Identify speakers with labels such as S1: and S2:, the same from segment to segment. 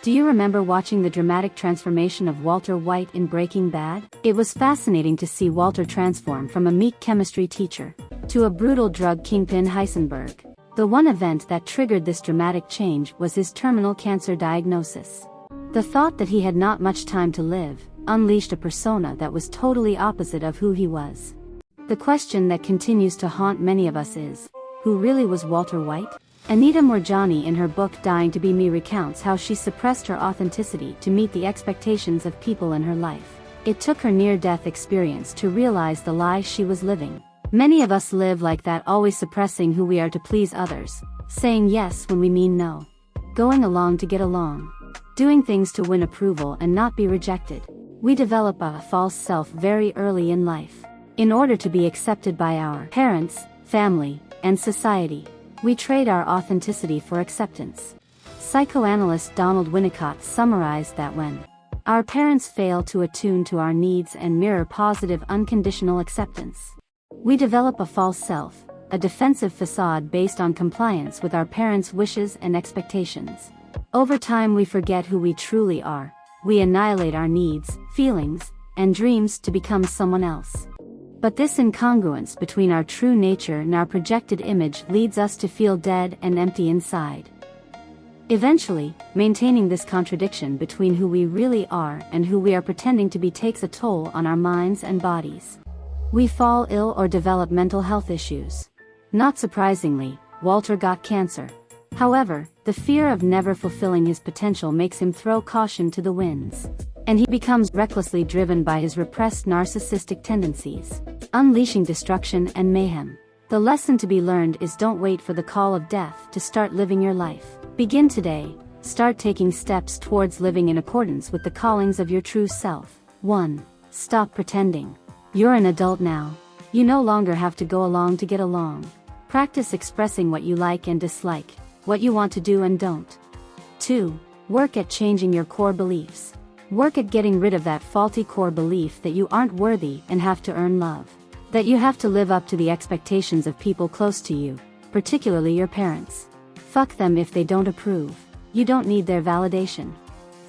S1: Do you remember watching the dramatic transformation of Walter White in Breaking Bad? It was fascinating to see Walter transform from a meek chemistry teacher to a brutal drug kingpin Heisenberg. The one event that triggered this dramatic change was his terminal cancer diagnosis. The thought that he had not much time to live unleashed a persona that was totally opposite of who he was. The question that continues to haunt many of us is, who really was Walter White? Anita Moorjani in her book Dying to Be Me recounts how she suppressed her authenticity to meet the expectations of people in her life. It took her near-death experience to realize the lie she was living. Many of us live like that, always suppressing who we are to please others, saying yes when we mean no, going along to get along, doing things to win approval and not be rejected. We develop a false self very early in life. In order to be accepted by our parents, family, and society, we trade our authenticity for acceptance. Psychoanalyst Donald Winnicott summarized that when our parents fail to attune to our needs and mirror positive unconditional acceptance, we develop a false self, a defensive facade based on compliance with our parents' wishes and expectations. Over time we forget who we truly are. We annihilate our needs, feelings, and dreams to become someone else. But this incongruence between our true nature and our projected image leads us to feel dead and empty inside. Eventually, maintaining this contradiction between who we really are and who we are pretending to be takes a toll on our minds and bodies. We fall ill or develop mental health issues. Not surprisingly, Walter got cancer. However, the fear of never fulfilling his potential makes him throw caution to the winds, and he becomes recklessly driven by his repressed narcissistic tendencies, unleashing destruction and mayhem. The lesson to be learned is don't wait for the call of death to start living your life. Begin today. Start taking steps towards living in accordance with the callings of your true self. 1. Stop pretending. You're an adult now. You no longer have to go along to get along. Practice expressing what you like and dislike, what you want to do and don't. 2. Work at changing your core beliefs. Work at getting rid of that faulty core belief that you aren't worthy and have to earn love. That you have to live up to the expectations of people close to you, particularly your parents. Fuck them if they don't approve. You don't need their validation.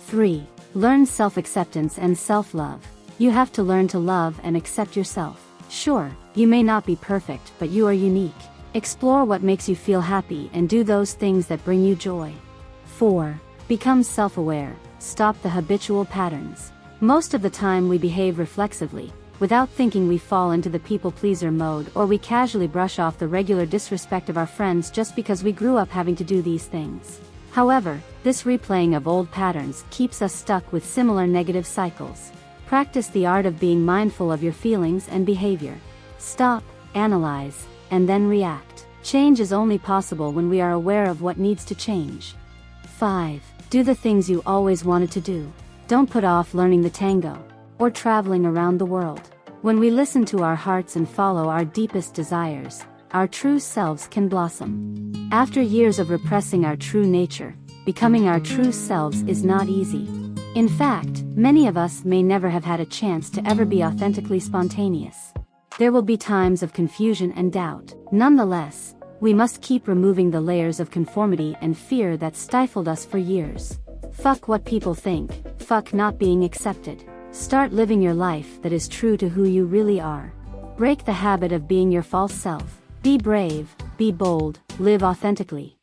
S1: 3. Learn self-acceptance and self-love. You have to learn to love and accept yourself. Sure, you may not be perfect, but you are unique. Explore what makes you feel happy and do those things that bring you joy. 4. Become self-aware. Stop the habitual patterns. Most of the time we behave reflexively. Without thinking we fall into the people-pleaser mode, or we casually brush off the regular disrespect of our friends just because we grew up having to do these things. However, this replaying of old patterns keeps us stuck with similar negative cycles. Practice the art of being mindful of your feelings and behavior. Stop, analyze, and then react. Change is only possible when we are aware of what needs to change. 5. Do the things you always wanted to do. Don't put off learning the tango, or traveling around the world. When we listen to our hearts and follow our deepest desires, our true selves can blossom. After years of repressing our true nature, becoming our true selves is not easy. In fact, many of us may never have had a chance to ever be authentically spontaneous. There will be times of confusion and doubt. Nonetheless, we must keep removing the layers of conformity and fear that stifled us for years. Fuck what people think. Fuck not being accepted. Start living your life that is true to who you really are. Break the habit of being your false self. Be brave, be bold, live authentically.